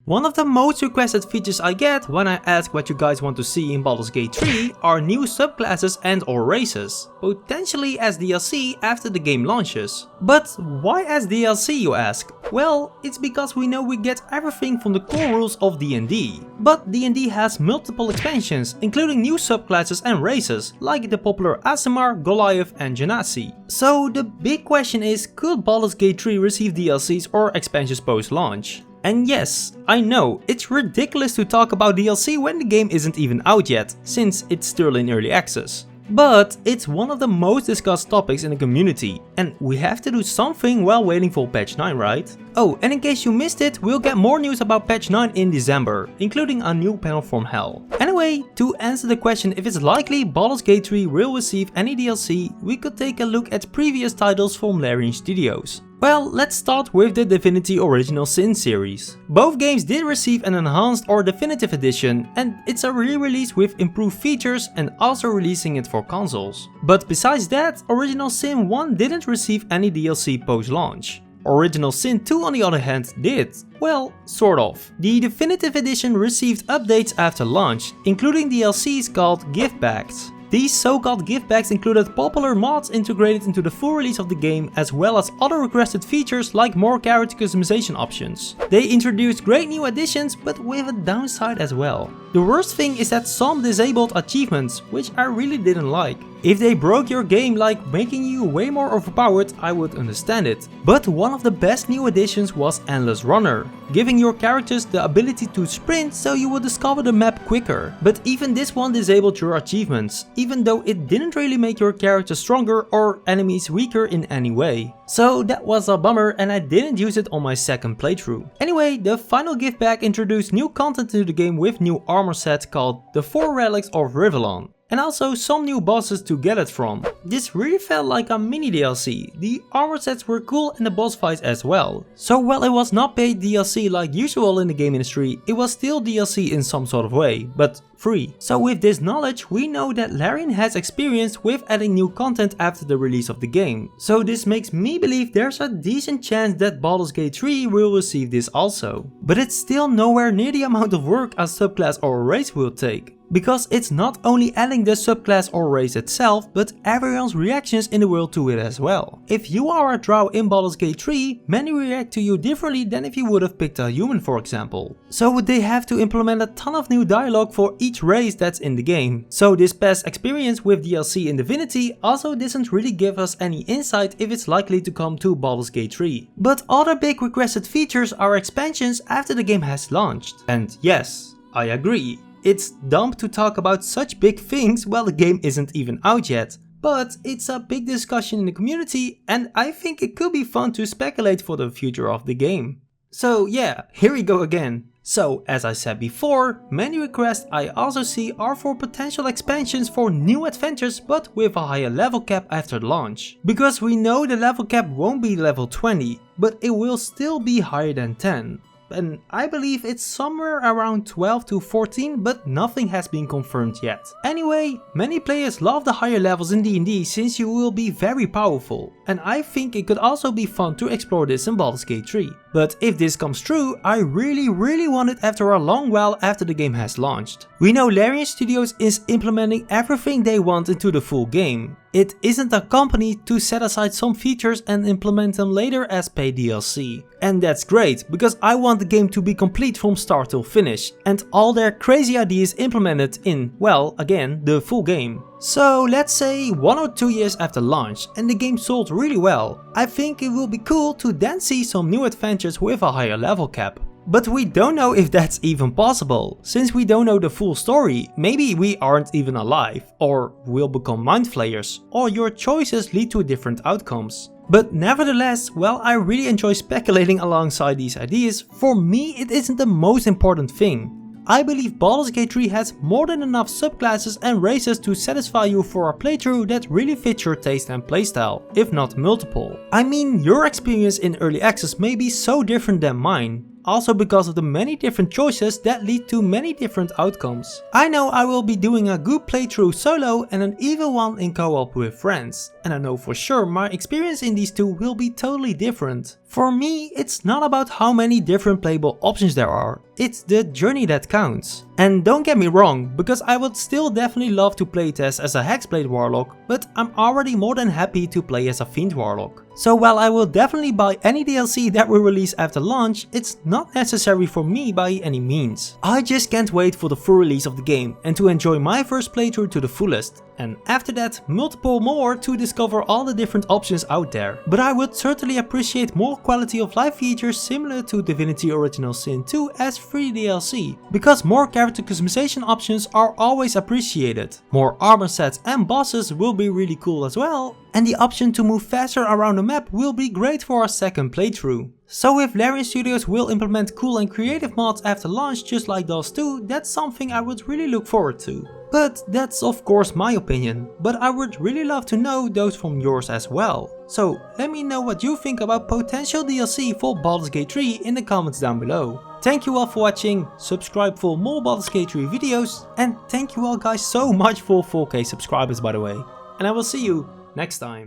One of the most requested features I get when I ask what you guys want to see in Baldur's Gate 3 are new subclasses and or races, potentially as DLC after the game launches. But why as DLC, you ask? Well, it's because we know we get everything from the core rules of D&D. But D&D has multiple expansions, including new subclasses and races, like the popular Aasimar, Goliath and Genasi. So the big question is, could Baldur's Gate 3 receive DLCs or expansions post-launch? And yes, I know, it's ridiculous to talk about DLC when the game isn't even out yet, since it's still in early access. But it's one of the most discussed topics in the community, and we have to do something while waiting for patch 9, right? Oh, and in case you missed it, we'll get more news about patch 9 in December, including a new panel from Hell. Anyway, to answer the question if it's likely Baldur's Gate 3 will receive any DLC, we could take a look at previous titles from Larian Studios. Well, let's start with the Divinity Original Sin series. Both games did receive an enhanced or definitive edition, and it's a re-release with improved features and also releasing it for consoles. But besides that, Original Sin 1 didn't receive any DLC post-launch. Original Sin 2 on the other hand did. Well, sort of. The definitive edition received updates after launch, including DLCs called gift bags. These so-called gift bags included popular mods integrated into the full release of the game, as well as other requested features like more character customization options. They introduced great new additions, but with a downside as well. The worst thing is that some disabled achievements, which I really didn't like. If they broke your game, like making you way more overpowered, I would understand it. But one of the best new additions was Endless Runner, giving your characters the ability to sprint so you would discover the map quicker. But even this one disabled your achievements, even though it didn't really make your character stronger or enemies weaker in any way. So that was a bummer, and I didn't use it on my second playthrough. Anyway, the final gift bag introduced new content to the game with new armor set called the 4 Relics of Rivellon, and also some new bosses to get it from. This really felt like a mini DLC. The armor sets were cool and the boss fights as well. So while it was not paid DLC like usual in the game industry, it was still DLC in some sort of way, but free. So with this knowledge, we know that Larian has experience with adding new content after the release of the game. So this makes me believe there's a decent chance that Baldur's Gate 3 will receive this also. But it's still nowhere near the amount of work a subclass or a race will take. Because it's not only adding the subclass or race itself, but everyone's reactions in the world to it as well. If you are a drow in Baldur's Gate 3, many react to you differently than if you would have picked a human, for example. So would they have to implement a ton of new dialogue for each race that's in the game. So this past experience with DLC in Divinity also doesn't really give us any insight if it's likely to come to Baldur's Gate 3. But other big requested features are expansions after the game has launched. And yes, I agree. It's dumb to talk about such big things while the game isn't even out yet. But it's a big discussion in the community, and I think it could be fun to speculate for the future of the game. So yeah, here we go again. So as I said before, many requests I also see are for potential expansions for new adventures, but with a higher level cap after launch. Because we know the level cap won't be level 20, but it will still be higher than 10. And I believe it's somewhere around 12 to 14, but nothing has been confirmed yet. Anyway, many players love the higher levels in D&D since you will be very powerful, and I think it could also be fun to explore this in Baldur's Gate 3. But if this comes true, I really want it after a long while after the game has launched. We know Larian Studios is implementing everything they want into the full game. It isn't a company to set aside some features and implement them later as paid DLC. And that's great, because I want the game to be complete from start till finish, and all their crazy ideas implemented in, well, again, the full game. So let's say 1 or 2 years after launch and the game sold really well, I think it will be cool to then see some new adventures with a higher level cap. But we don't know if that's even possible, since we don't know the full story. Maybe we aren't even alive, or we'll become mind flayers, or your choices lead to different outcomes. But nevertheless, while I really enjoy speculating alongside these ideas, for me it isn't the most important thing. I believe Baldur's Gate 3 has more than enough subclasses and races to satisfy you for a playthrough that really fits your taste and playstyle, if not multiple. I mean, your experience in early access may be so different than mine. Also because of the many different choices that lead to many different outcomes. I know I will be doing a good playthrough solo and an evil one in co-op with friends. And I know for sure my experience in these two will be totally different. For me, it's not about how many different playable options there are, it's the journey that counts. And don't get me wrong, because I would still definitely love to playtest as a Hexblade Warlock, but I'm already more than happy to play as a Fiend Warlock. So while I will definitely buy any DLC that will release after launch, it's not necessary for me by any means. I just can't wait for the full release of the game and to enjoy my first playthrough to the fullest. And after that, multiple more to discover all the different options out there. But I would certainly appreciate more quality of life features similar to Divinity Original Sin 2 as free DLC, because more character customization options are always appreciated. More armor sets and bosses will be really cool as well, and the option to move faster around the map will be great for our second playthrough. So if Larian Studios will implement cool and creative mods after launch just like those two, that's something I would really look forward to. But that's of course my opinion, but I would really love to know those from yours as well. So let me know what you think about potential DLC for Baldur's Gate 3 in the comments down below. Thank you all for watching, subscribe for more Baldur's Gate 3 videos, and thank you all guys so much for 4K subscribers by the way. And I will see you next time.